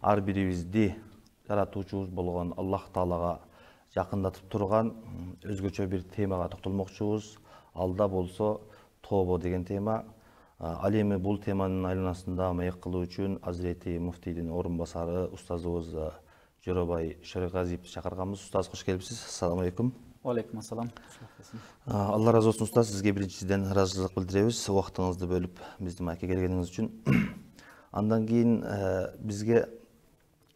ар бирибизди жаратуучубуз болгон Аллах Таалага жакындатып турган өзгөчө бир темага токтолмокчубуз. Алда болсо тобо деген тема. Ал эми бул теманын айланасында маек кылуу үчүн Азирети муфтийдин орун басары устазыбыз Жоробай Шөрөгазиевди чакырганбыз. Устаз, кош келипсиз. Ассаламу алейкум. Алейкум ассалам. Алла разы болсун устаз, сизге биринчиден ыраазычылык билдиребиз убактыңызды бөлүп биздин маекке келгениңиз үчүн. Андан кийин бизге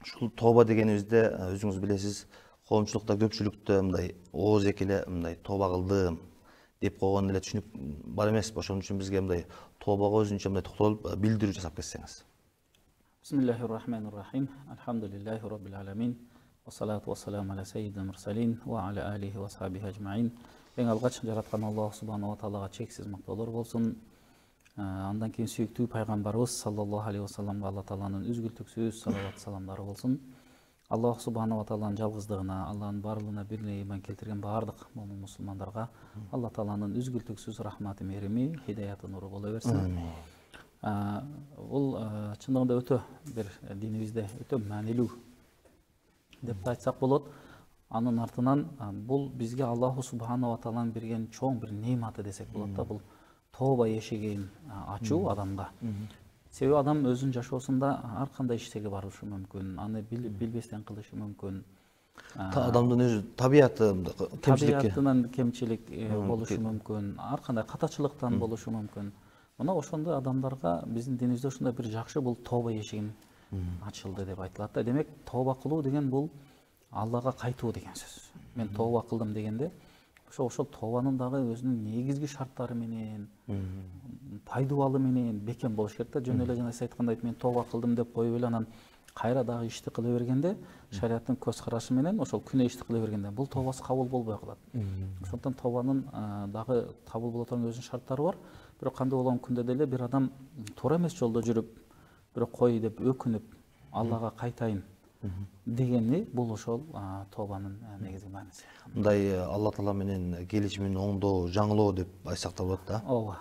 ушул тоба дегенибизде өзүңүз билесиз, коомчулукта көпчүлүктө мындай ооз эки эле мындай тоба кылдым деп койгон эле түшүнүк бар эмеспи? Ошон үчүн бизге мындай тобага өзүнчө мындай токтолуп билдирүү жасап кетсеңиз. Бисмиллахир-рахманир-рахим. Алхамдулиллахи роббил аламин. Вассалату вассаламу аля саййидил мурсалин ва аля алихи ва сахбихи ажмаин. Эң алгач жараткан Аллах субханаху ва таалага чексиз мактоолор болсун. Андан кийин сүйүктүү пайгамбарыбыз саллаллаху алейхи ва салламга Алла тааланын үзгүлтүксүз салават саламдары болсун. Аллах субханаху ва тааланын жалгыздыгына, Алланын барлыгына бирдей ыйман келтирген бардык момун мусулмандарга Алла тааланын үзгүлтүксүз рахматы, мерими, хидаяты, нуру боло берсин. Бул чындыгында өтө бир динибизде өтө маанилүү деп айтсак болот. Анын артынан бул бизге Аллах субханаху ва тааланын берген чоң бир нематы десек болот да. Бул тоба эшигин ачуу адамга. Себеби адам өзүнүн жашоосунда ар кандай иштерге барышы мүмкүн, аны билбестен кылышы мүмкүн. Адамдын өзү табиятынан кемчилик болушу мүмкүн, ар кандай катачылыктан болушу мүмкүн. Мына ошондой адамдарга биздин динибизде ушундай бир жакшы бул тоба эшигин ачылды деп айтылат да. Демек, тоба кылуу деген бул Аллага кайтуу деген сөз. Мен тоба кылдым дегенде, ошол тобанын дагы өзүнүн негизги шарттары менен, пайдубалы менен бекем болуш керек да. Жөн эле жана сиз айткандай мен тоба кылдым деп коюп эле анан кайра дагы ишти кыла бергенде, шариаттын көз карашы менен ошол күнөө ишти кыла бергенде бул тобасы кабыл болбой калат. Ошондон тобанын дагы кабыл боло турган өзүнүн шарттары бар. Бирок кандай болгон күндө деле бир адам туура эмес жолдо жүрүп, бирок кой деп өкүнүп, Аллага кайтайын дегени бул ошол тобанын негизги мааниси. Мындай Алла Таала менен келишимин оңдоо, жаңылоо деп айтсак да болот да. Ооба.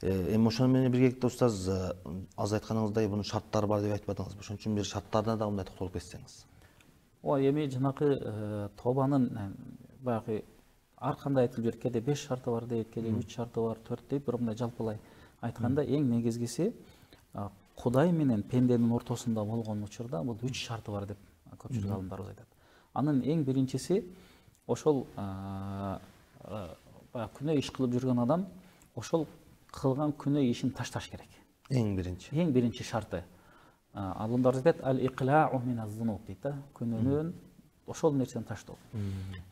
Эми ошону менен биргеликте устаз, аз айтканыңыздай бунун шарттары бар деп айтпадыңызбы? Ошон үчүн бир шарттарына да мындай токтолуп кетсеңиз. Ооба, эми жанакы тобанын баягы ар кандай айтылып жүр. Кээде 5 шарты бар дейт, кээде 3 шарты бар, 4 дейт. Бирок мындай жалпылай айтканда эң негизгиси Кудай менен пенденин ортосунда болгон учурда бул 3 шарты бар деп көпчүлүк алымдарыбыз айтат. Анын эң биринчиси ошол күнөө иш кылып жүргөн адам ошол кылган күнөө ишин ташташ керек. Эң биринчи. Эң биринчи шарты. Алымдарыбыз айтат ал-иqla'u мин-аз-зунуб дейт да. Күнөөнөн ошол нерсени таштоо.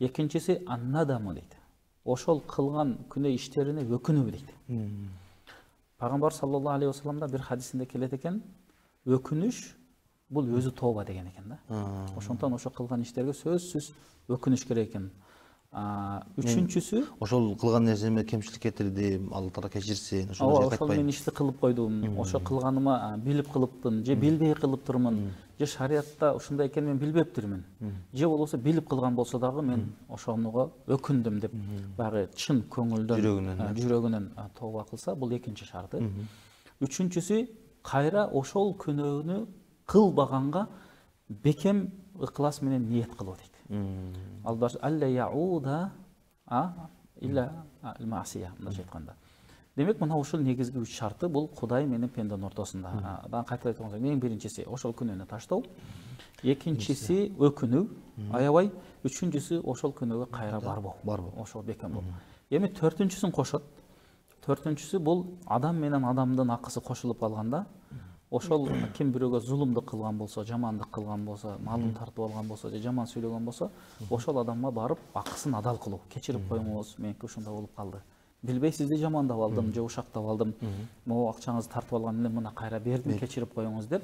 Экинчиси ан-надаму дейт. Ошол кылган күнөө иштерине өкүнүү дейт. Пайгамбар саллаллаху алейхи ва салламда бир хадисинде келет экен, өкүнүш бул өзү тоба деген экен да. Ошондон ошо кылган иштерге сөзсүз өкүнүш керек экен. Үчүнчүсү ошол кылган нерсеме кемчилик кетирдим, Алла Таала кечирсин, ошол мен ишти кылып койдум, ошо кылганыма билип кылыппын, же билбей кылыптырмын, же шариатта ушундай экенин мен билбептирмин, же болбосо билип кылган болсо дагы мен ошонуга өкүндүм деп баягы чын көңүлдөн, жүрөгүнөн тоба кылса, бул экинчи шарты. Үчүнчүсү кайра ошол күнөөнү кылбаганга бекем ыклас менен ниет кылуу дейт. Алла яуда илля ал-маасия мындайча айтканда. Демек, мына ошол негизги 3 шарты бул Кудай менен пенденин ортосунда. Дан кайтып айтканда, эң биринчиси ошол күнөөнү таштоо, экинчиси өкүнүү, аябай, үчүнчүсү ошол күнөөгө кайра барбоо. Ошол бекем болуу. Эми төртүнчүсүн кошот. Төртүнчүсү бул адам менен адамдын акысы кошулуп калганда, ошол ким бирөөгө зулумдук кылган болсо, жамандык кылган болсо, малын тартып алган болсо, же жаман сүйлөгөн болсо, ошол адамга барып акысын адал кылуу. Кечирип коюңуз, меники ушундай болуп калды. Билбей сизди жамандап алдым, же ушактап алдым. Могу акчаңызды тартып алган элем, мына кайра бердим, кечирип коюңуз деп,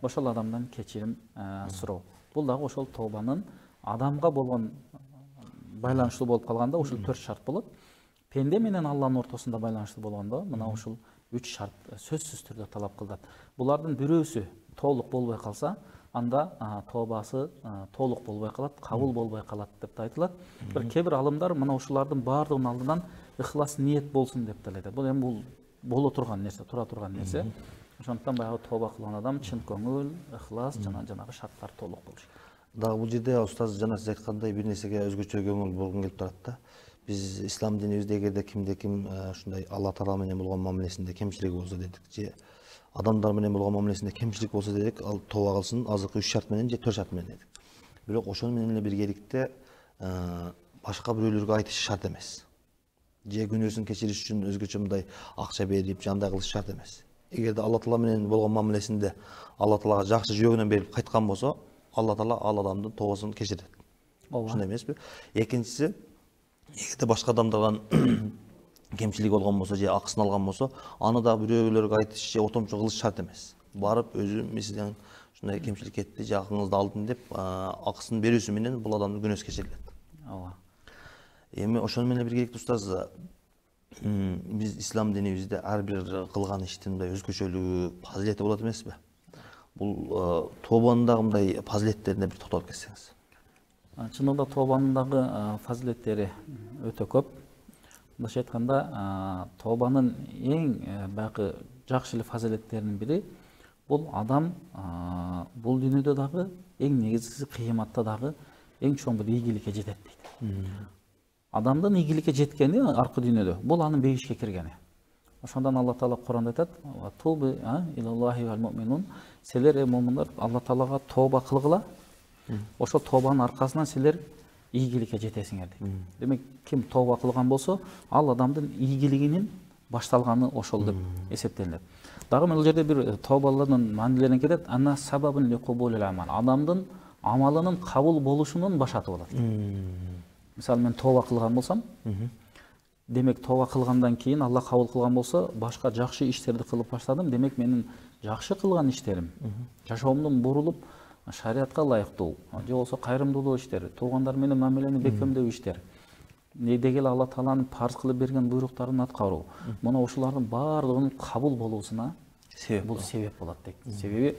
ошол адамдан кечирим суроо. Бул дагы ошол тобанын адамга болгон байланыштуу болуп калганда ушул 4 шарт болот. Пенде менен Алланын ортосунда байланыштуу болгондо, мына ушул 3 шарт сөзсүз түрдө талап кылат. Булардын бирөөсү толук болбой калса, анда тобасы толук болбой калат, кабыл болбой калат деп айтылат. Бир кээ бир алымдар мына ушулардын баардыгынын алдынан ыхлас ниет болсун деп айтат. Бул эми бул боло турган нерсе, тура турган нерсе. Ошондуктан баягы тооба кылган адам чын көңүл, ыхлас жана жанагы шарттар толук болуш керек. Дагы бул жерде устаз жана сиз айткандай бир нерсеге өзгөчө көңүл болгум келип турат да. Биз ислам динибизде эгерде кимде ким ушундай Алла Таала менен болгон мамилесинде кемчилиги болсо дедик, же адамдар менен болгон мамилесинде кемчилик болсо дедик, ал тооба кылсын азыркы 3 шарт менен же 4 шарт менен дедик. Бирок ошону менен эле биргеликте башка бирөөлөргө айтышы шарт эмес. Же күнөөсүн кечириш үчүн өзгөчө мындай акча берип, жандай кылыш шарт эмес. Эгерде Алла Таала менен болгон мамилесинде Алла Таалага жакшы жүрөгүнөн берип кайткан болсо, Алла Таала ал адамдын тообасын кечирет. Ошондой эмеспи? Экинчиси, эгерде башка адамдардан кемчилик болгон болсо же акысын алган болсо, аны да бирөөлөргө айтыш же отомчу кылыш шарт эмес. Барып өзүм сизден ушундай кемчилик кетти, же акыңызды алдым деп акысын берүүсү менен бул адамдын күнөөсү кечирилет. Ооба. Эми ошону менен биргеликте устаз, биз ислам динибизде ар бир кылган иштин мындай өзгөчөлүгү, фазилети болот эмеспи? Бул тообанын дагы мындай фазилеттерине бир токтолуп кетсеңиз. Чынында тообанын дагы фазилеттери өтө көп. Мындайча айтканда, тообанын эң баягы жакшы эле фазилеттеринин бири бул адам бул дүйнөдө дагы эң негизгиси кыяматта дагы эң чоң бир ийгиликке жетет дейт. Адамдын ийгиликке жеткени аркы дүйнөдө бул анын бейишке киргени. Ошондон Алла Таала Куранда айтат: "Тубу илаллахи вал муъминун", силер му'миндар Алла Таалага тооба кылгыла. Ошол тообанын аркасынан силер ийгиликке жетесиңер дейт. Демек, ким тооба кылган болсо, ал адамдын ийгилигинин башталганы ошол деп эсептелет. Дагы бул жерде бир тообалардын маанилерин кетет: "Анна сабабун ликубулил амал", адамдын амалынын кабыл болушунун башаты болот. Мисалы, мен тооба кылган болсам, демек тооба кылгандан кийин Алла кабыл кылган болсо, башка жакшы иштерди кылып баштадым. Демек, менин жакшы кылган иштерим, жашоомдун бурулуп шариатка ылайыктуу, же болбосо кайрымдуулуу иштер, туугандар менен мамилени бекемдөө иштер, деги эле Алла Тааланын парз кылып берген буйруктарын аткаруу, мына ушулардын баардыгынын кабыл болуусуна бул себеп болот дейт. Себеби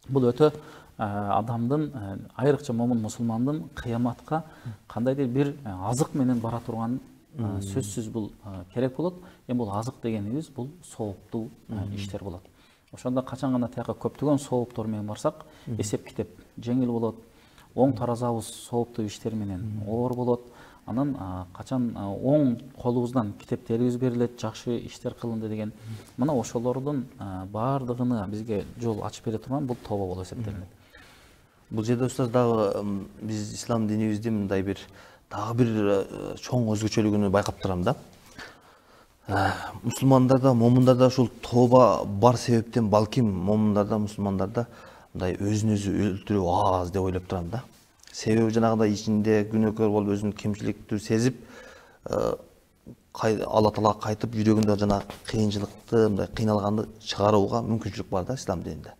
бул өтө адамдын, айрыкча момун мусулмандын кыяматка кандайдыр бир азык менен бара турган сөзсүз бул керек болот. Эми бул азык дегенибиз бул сооптуу иштер болот. Ошондо качан гана тияка көптөгөн сооптор менен барсак, эсеп китеп жеңил болот. Оң таразабыз сооптуу иштер менен оор болот. Анан качан оң колубуздан китептерибиз берилет, жакшы иштер кылынды деген. Мына ошолордун баардыгына бизге жол ачып бере турган бул тооба болуп эсептелет. Бул жерде устаз дагы биз ислам динибиздин мындай бир дагы бир чоң өзгөчөлүгүнү байкап турам да. Мусулмандарда, момундарда ушул тооба бар себептен балким момундарда, мусулмандарда мындай өзүн өзү өлтүрүү аз деп ойлоп турам да. Себеби жанагындай ичинде күнөөкөр болуп өзүнүн кемчиликтүү сезип, Алла Таалага кайтып жүрөгүндө жана кыйынчылыкты, мындай кыйналганды чыгарууга мүмкүнчүлүк бар да ислам дининде.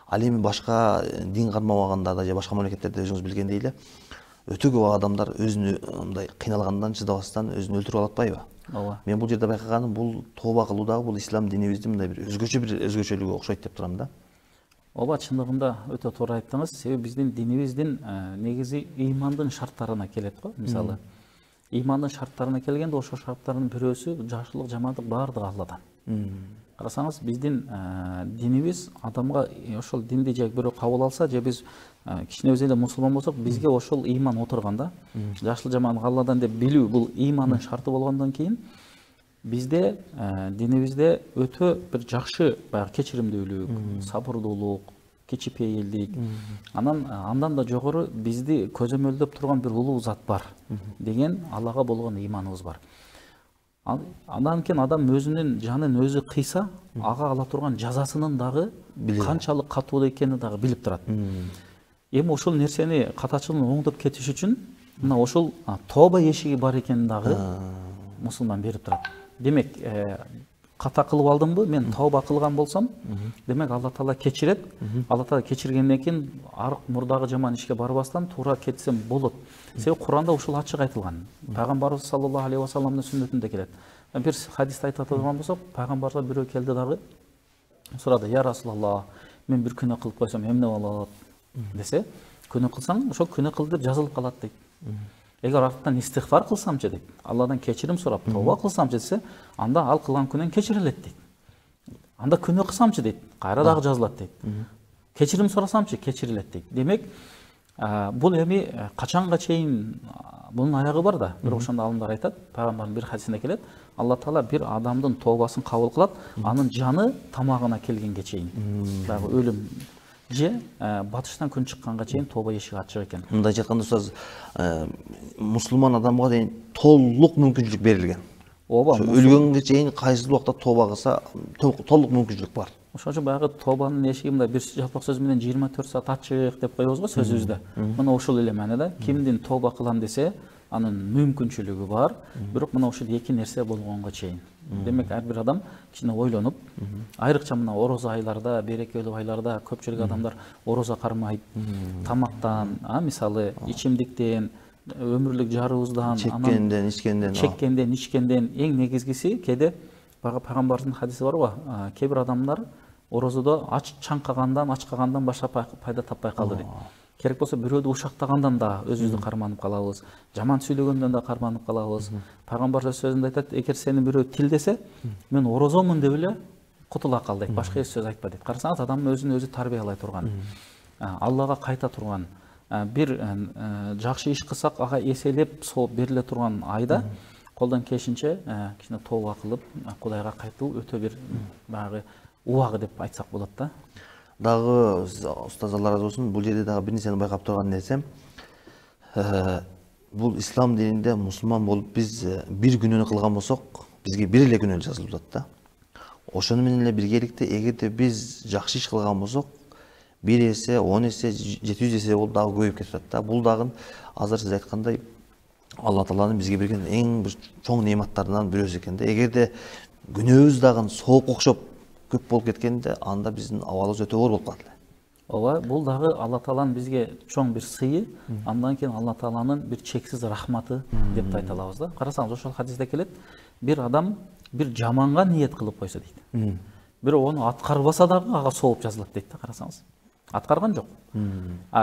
Ал эми башка дин кармабагандарда же башка мамлекеттерде өзүңүз билгендей эле өтө көп адамдар өзүнү мындай кыйналгандан чыдабастан өзүн өлтүрүп алып атпайбы? Ооба. Мен бул жерде байкаганым бул тооба кылуудагы бул ислам динибиздин мындай бир өзгөчөлүгү окшойт деп турам да. Ооба, чындыгында өтө туура айттыңыз. Себеби биздин динибиздин негизи ыймандын шарттарына келет го. Мисалы, ыймандын шарттарына келгенде ошол шарттардын бирөөсү жакшылык, жамандык баардыгы Алладан. Карасаңыз, биздин динибиз адамга ошол динди же бирөө кабыл алса, же биз кичинебиз эле мусулман болсок, бизге ошол ыйман отурган да. Жакшылык, жамандык Алладан деп билүү бул ыймандын шарты болгондон кийин бизде динибизде өтө бир жакшы баягы кечиримдүүлүк, сабырдуулук, кичипейилдик, андан да жогору бизди көзөмөлдөп турган бир улуу зат бар деген Аллага болгон ыйманыбыз бар. Андан кийин адам өзүнүн жанын өзү кыйса, ага ала турган жазасынын дагы канчалык катуу экенин дагы билип турат. Эми ошол нерсени катачылын оңдоп кетиш үчүн мына ошол тооба эшиги бар экенин дагы мусулман берип турат. Демек, ката кылып алдымбы, мен тооба кылган болсом, демек Алла Таала кечирет. Алла Таала кечиргенден кийин мурдагы жаман ишке барбастан туура кетсем болот. Себеби Куранда ушул ачык айтылган. Пайгамбарыбыз саллаллаху алейхи ва салламдын сүннөтүндө келет. Бир хадисте айтып турган болсок, пайгамбарга бирөө келди дагы сурады: "Я Расулаллах, мен бир күнөө кылып койсом эмне болот?" десе, "Күнөө кылсаң, ошол күнөө кыл деп жазылып калат" дейт. Эгер артынан истигфар кылсамчы дейт, Алладан кечирим сурап тооба кылсамчы десе, анда ал кылган күнөөм кечирилет дейт. анда күнөө кылсамчы дейт, кайра дагы жазылат дейт. Кечирим сурасамчы, кечирилет дейт. Демек, бул эми качанга чейин bunun аяғы бар да. Бирок ошондо алымдар айтат, пайгамбардын бир хадисинде келет, Алла Таала бир адамдын тообасын кабыл кылат, анын жаны тамагына келгенге чейин. Дагы өлүм же батыштан күн чыкканга чейин тооба эшиги ачык экен. Мындайча айтканда устаз, мусулман адамга дейин толук мүмкүнчүлүк берилген. Ооба, өлгөнгө чейин кайсыл убакта тооба кылса, толук мүмкүнчүлүк бар. Ошон үчүн баягы тообанын эшиги мындай бир жалпак сөз менен 24 саат ачык деп коебуз го сөзүбүздө. Мына ушул эле мааниде, кимдин тооба кылам десе, анын мүмкүнчүлүгү бар, бирок мына ушул эки нерсе болгонго чейин. Демек, ар бир адам кичине ойлонуп, айрыкча мына орозо айларда, берекелүү айларда көпчүлүк адамдар орозо кармайт, тамактан, мисалы ичимдиктен, өмүрлүк жарыбыздан, чеккенден, ичкенден эң негизгиси кээде пайгамбардын хадиси бар го, кээ бир адамдар орозодо ач чаңкагандан башка пайда таппай калды дейт. Керек болсо бирөөдү ушактагандан да өзүбүздү карманып калабыз, жаман сүйлөгөндөн да карманып калабыз. Пайгамбар сөзүндө айтат, эгер сени бирөө тилдесе, мен орозомун деп эле кутула кал дейт, башка эч сөз айтпа дейт. Карасаңыз, адамдын өзүн өзү тарбиялай турган, Аллага кайта турган, бир жакшы иш кылсак ага эселеп сооп бериле турган айда колдон келишинче кичине тооба кылып, Кудайга кайтуу өтө бир баягы убагы деп айтсак болот да. Дагы устаз Алла разы болсун, бул жерде дагы бир нерсени байкап турган нерсем, бул ислам дининде мусулман болуп биз бир күнөөнү кылган болсок, бизге бир эле күнөө жазылып атат да. Ошону менен эле биргеликте эгерде биз жакшы иш кылган болсок, 1 эсе, 10 эсе, 700 эсе болуп дагы көбөйүп кетип атат да. Бул дагы азыр сиз айткандай Алла Тааланын бизге берген эң бир чоң неаматтарынан бирөөсү экен да. Эгерде күнөөбүз дагы соок окшоп көп болуп кеткенде, анда биздин абалыбыз өтө оор болуп калат эле. Ооба, бул дагы Алла Тааланын бизге чоң бир сыйы, андан кийин Алла Тааланын бир чексиз рахматы деп айта алабыз да. Карасаңыз, ошол хадисте келет, бир адам бир жаманга ниет кылып койсо дейт. Бирок ону аткарбаса дагы ага сооп жазылат дейт да, карасаңыз. Аткарган жок.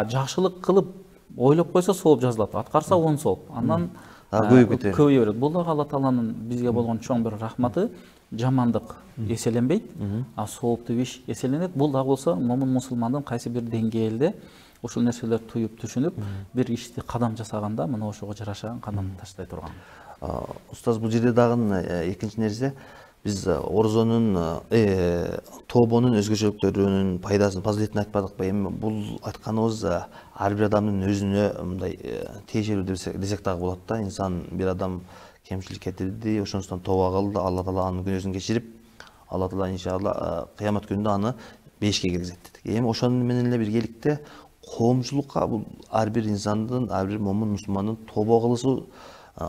Жакшылык кылып ойлоп койсо сооп жазылат, аткарса 10 сооп. Андан көбөйө берет. Бул дагы Алла Тааланын бизге болгон чоң бир рахматы. Жамандык эселенбейт, сооптуу иш эселенет. Бул дагы болсо момун мусулмандын кайсы бир деңгээлде ушул нерселерди туюп түшүнүп, бир ишти кадам жасаганда мына ошого жараша кадам таштай турган. Устаз, бул жерде дагы экинчи нерсе, биз орозонун, тообонун өзгөчөлүктөрүнүн пайдасын, фазилетин айтпадыкпы? Эми бул айтканыбыз ар бир адамдын өзүнө мындай тиешелүү десек дагы болот да. Инсан, бир адам кемчилик кетирди, ошондон тооба кылды, Алла Таала анын күнөөсүн кечирип, Алла Таала иншалла кыямат күнүндө аны бешикке киргизет дедик. Эми ошону менен эле биргеликте коомчулукка бул ар бир инсандын, ар бир момун мусулмандын тооба кылышуу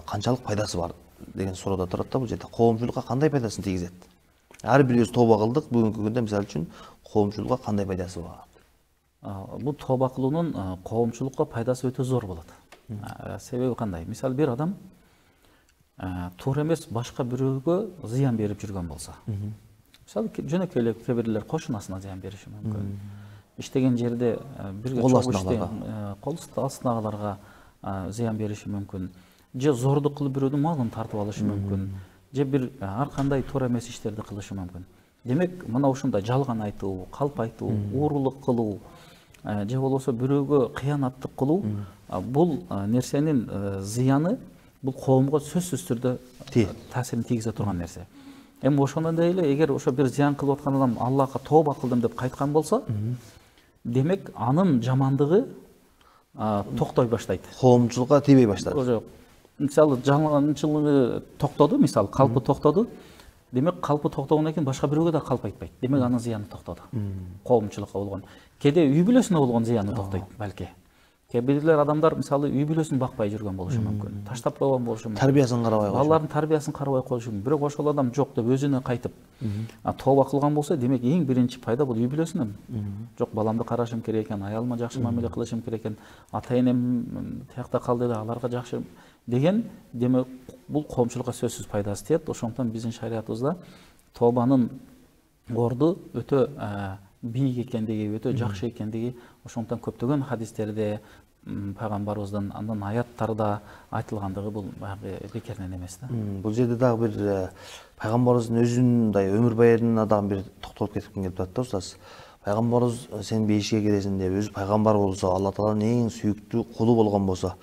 канчалык пайдасы бар деген суроодо турат да. Бул жерде коомчулукка кандай пайдасын тийгизет? Ар бирибиз тооба кылдык, бүгүнкү күндө мисалы үчүн коомчулукка кандай пайдасы бар? Бул тооба кылуунун коомчулукка пайдасы өтө зор болот. Себеби кандай? Мисалы, бир адам туура эмес башка бирөөгө зыян берип жүргөн болсо, мисалы жөнөкөй эле кээ бирлер кошунасына зыян бериши мүмкүн, иштеген жерде бирге кол астындагыларга зыян бериши мүмкүн, же зордук кылып бирөөдүн малын тартып алышы мүмкүн, же бир ар кандай туура эмес иштерди кылышы мүмкүн. Демек, мына ушундай жалган айтуу, калп айтуу, уурулук кылуу, же болбосо бирөөгө кыянаттык кылуу, бул нерсенин зыяны бул коомго сөзсүз түрдө таасирин тийгизе турган нерсе. Эми ошондой эле, эгер ошо бир зыян кылып аткан адам Аллага тооба кылдым деп кайткан болсо, демек анын жамандыгы токтой баштайт. Коомчулукка тийбей баштайт. Мисалы, жалганчылыгы токтоду, мисалы, калпы токтоду. Демек, калпы токтогондон кийин башка бирөөгө да калп айтпайт. Демек, анын зыяны токтоду. Коомчулукка болгон. Кээде үй бүлөсүнө болгон зыяны токтойт, балки. Кээ бирлер адамдар, мисалы, үй бүлөсүн бакпай жүргөн болушу мүмкүн, таштап койгон болушу мүмкүн. Тарбиясын карабай койгон. Балдардын тарбиясын карабай коюшу мүмкүн. Бирок ошол адам жок деп өзүнө кайтып, тооба кылган болсо, демек эң биринчи пайда бул үй бүлөсүнөн. Жок, баламды карашым керек экен, аялыма жакшы мамиле кылышым керек экен, ата-энем тиякта калды эле, аларга жакшы деген, демек бул коомчулукка сөзсүз пайдасы тиет. Ошондон биздин шариятыбызда тообанын орду өтө бийик экендиги, өтө жакшы экендиги ошондон көптөгөн хадистерде, пайгамбарыбыздын андан аяттарда айтылгандыгы бул баягы бекеринен эмес да. Бул жерде дагы бир пайгамбарыбыздын өзүнүн мындай өмүр баянына дагы бир токтолуп кетким келип атат да устаз. Пайгамбарыбыз сен бейишке келесиң деп өзү пайгамбар болсо, Алла Тааланын эң сүйүктүү кулу болгон болсо,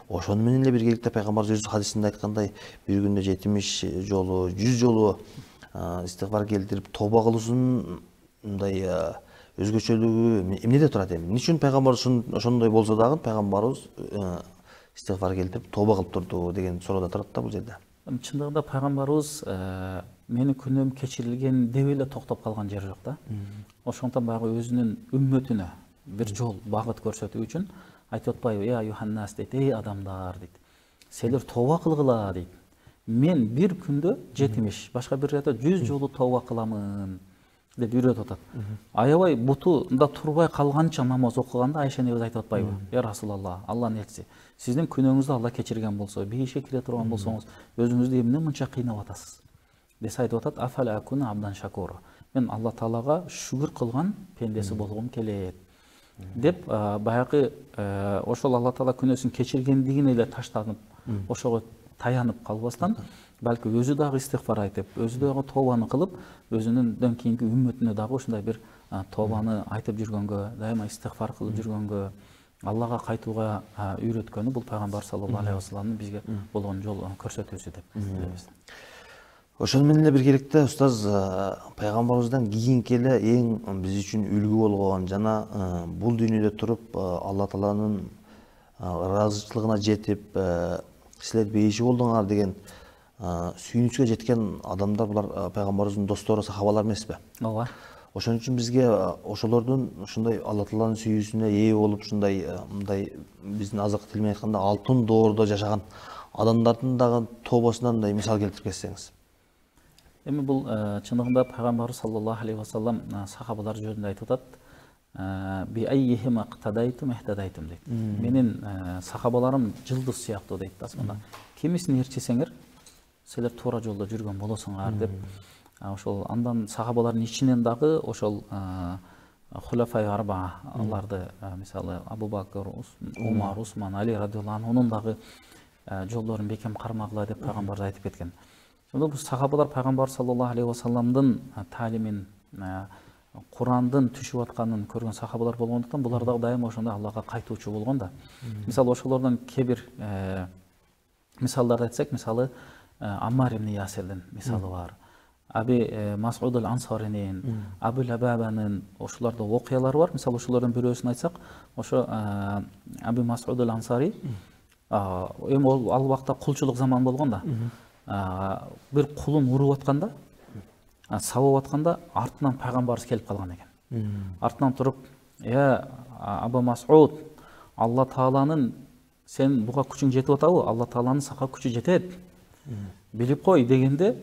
ошону менен эле биргеликте пайгамбарыбыз өз хадисинде айткандай, бир күндө 70 жолу, 100 жолу истигфар келтирип тооба кылуусунун мындай өзгөчөлүгү эмнеде турат эми? Эмне үчүн пайгамбарыбыз ошондой болсо дагы пайгамбарыбыз истигфар келтирип тооба кылып турду деген суроо да турат да бул жерде. Чындыгында пайгамбарыбыз менин күнөөм кечирилген деп эле токтоп калган жери жок да. Ошондон баягы өзүнүн үммөтүнө бир жол багыт көрсөтүү үчүн айтып атпайбы, "Я Юханнас" дейт, "Эй адамдар" дейт. "Силер тооба кылгыла" дейт. "Мен бир күндө 70, башка бир рета 100 жолу тооба кыламын" деп үйрөтүп атат. Аябай бутунда турбай калганча намаз окуганда Айша энебиз айтып атпайбы? "Я Расулалла, Алланын элчиси, сиздин күнөөңүздү Алла кечирген болсо, бейишке кире турган болсоңуз, өзүңүздү эмне мынча кыйнап атасыз?" десе айтып атат, "Афала акуна абдан шакура." Мен Алла Таалага шүгүр кылган пендеси болгум келет. Деп баягы ошол Алла Таала күнөөсүн кечиргендигине эле таштанып, ошого таянып калбастан, балки өзү дагы истигфар айтып, өзү дагы тообаны кылып, өзүнүн кийинки үммөтүнө дагы ушундай бир тообаны айтып жүргөнгө, дайыма истигфар кылып жүргөнгө, Аллага кайтууга үйрөткөнү бул пайгамбар саллаллаху алейхи вассаламдын бизге болгон жол көрсөтүүсү деп билебиз. Ошону менен эле биргеликте устаз пайгамбарыбыздан кийинки эле эң биз үчүн үлгү болгон жана бул дүйнөдө туруп Алла Тааланын ыраазычылыгына жетип, силер бейиши болдуңар деген сүйүнүчкө жеткен адамдар булар пайгамбарыбыздын достору, сахабалар эмеспи? Ооба. Ошон үчүн бизге ошолордун ушундай Алла Тааланын сүйүүсүнө ээ болуп, ушундай мындай биздин азыркы тил менен айтканда алтын доордо жашаган адамдардын дагы тообасынан мындай мисал келтирип кетсеңиз. Эми бул чындыгында пайгамбар саллаллаху алейхи вассалам сахабалар жөнүндө айтып атат. "Би аййихим ақтадайтум ихтадайтум" дейт. Менин сахабаларым жылдыз сыяктуу дейт асманда. Кимисин ээрчисеңер, силер туура жолдо жүргөн болосуңар деп. Ошол андан сахабалардын ичинен дагы ошол хулафай арба аларды, мисалы Абу Бакр, Умар, Усман, Али радhiyallahu анхунун дагы жолдорун бекем кармагыла деп пайгамбарыбыз айтып кеткен. Сонда бул сахабалар пайгамбар саллаллаху алейхи вассаламдын таалимин, Курандын түшүп атканын көргөн сахабалар болгондуктан булар дагы дайыма ошондой Аллага кайтуучу болгон да. Мисалы ошолордон кээ бир мисалдарды айтсак, мисалы Аммар ибн Ясирдин мисалы бар. Аби Мас'уд ал-Ансаринин, Абу Лабабанын ошолордо окуялары бар. Мисалы ошолордон бирөөсүн айтсак, ошо Аби Мас'уд ал-Ансари эми ал убакта кулчулук заман болгон да. Бир кулун уруп атканда, сабап атканда артынан пайгамбарыбыз келип калган экен. Артынан туруп, "Я Абу Мас'уд, Алла Тааланын сен буга күчүң жетип атабы? Алла Тааланын сага күчү жетет. Билип кой" дегенде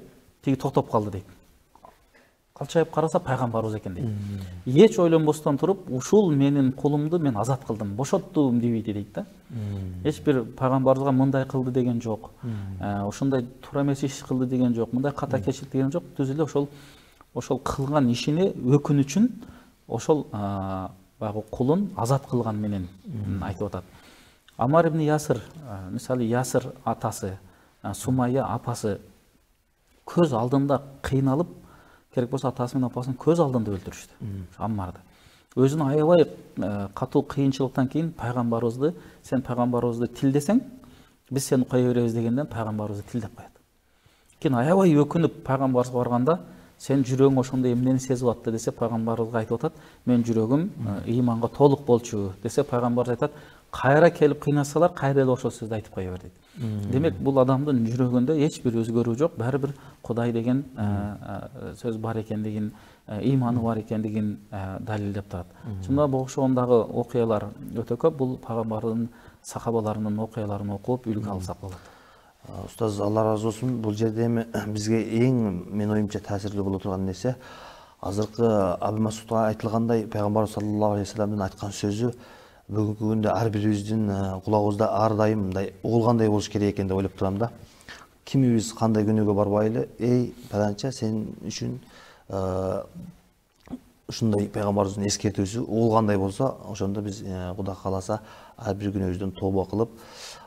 тиги токтоп калды дейт. Калчайып караса пайгамбарыбыз экен дейт. Эч ойлонбостон туруп, "Ушул менин кулумду мен азат кылдым, бошоттум" дейт да. Эч бир пайгамбарыбызга мындай кылды деген жок. Ошондой туура эмес иш кылды деген жок. Мындай ката кечилди деген жок. Түз эле ошол кылган ишине өкүнүчүн ошол баягы кулун азат кылган менен айтып атат. Амар ибн Ясир, мисалы Ясир атасы, Сумайя апасы көз алдында кыйналып, керек болсо атасы менен апасын көз алдында өлтүрүштү. Аммарды. Өзүнүн аябай катуу кыйынчылыктан кийин пайгамбарыбызды, сен пайгамбарыбызды тилдесең, биз сени кое беребиз дегенден пайгамбарыбызды тилдеп коет. Кийин аябай өкүнүп пайгамбарыбызга барганда, сен жүрөгүң ошондой эмнени сезип атты десе, пайгамбарыбызга айтып атат, мен жүрөгүм ыйманга толук болчу десе, пайгамбарыбыз айтат, кайра келип кыйнасалар, кайра эле ошол сөздү айтып кое бер дейт. Демек, бул адамдын жүрөгүндө эч бир өзгөрүү жок, баары бир Кудай деген сөз бар экендигин, ыйманы бар экендигин далилдеп турат. Чындап окшогондагы окуялар өтө көп. Бул пайгамбардын сахабаларынын окуяларын окуп үлгү алсак болот. Устаз, Алла разы болсун. Бул жерде эми бизге эң мен оюмча таасирлүү боло турган нерсе, азыркы Абу Масудга айтылгандай пайгамбар саллаллаху алейхи вассаламдын айткан сөзү бүгүнкү күндө ар бирибиздин кулагыбызда ар дайым мындай угулгандай болуш керек экен деп ойлоп турам да. Кимибиз кандай күнөөгө барбайлы, "Эй, паланча, сен үчүн ушундай пайгамбарыбыздын эскертүүсү угулгандай болсо, ошондо биз Кудай кааласа ар бир күнүбүздөн тооба кылып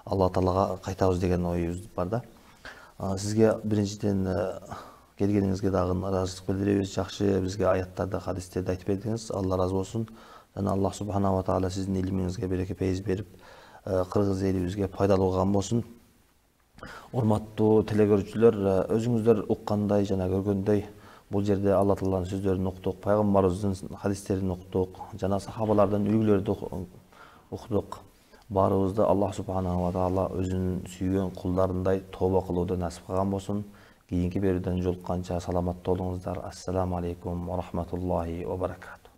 Алла Таалага кайтабыз деген оюбуз бар да. Сизге биринчиден келгениңизге дагы ыраазычылык билдиребиз. Жакшы бизге аяттарды, хадистерди айтып бердиңиз. Алла разы болсун. Жана Аллах субханаху ва таала сиздин илимиңизге береке пейиз берип, кыргыз элибизге пайдалуу кылган болсун. Урматтуу телекөрүүчүлөр, өзүңүздөр уккандай жана көргөндөй, бул жерде Алла Тааланын сөздөрүн уктук, пайгамбарыбыздын хадистерин уктук, жана сахабалардын үлгүлөрүн уктук. Баарыбызды Аллах субханаху ва таала өзүнүн сүйгөн кулдарындай тооба кылууду насип кылган болсун. Кийинки берүүдөн жолукканча саламатта болуңуздар. Ассаламу алейкум ва рахматуллахи ва баракатуh.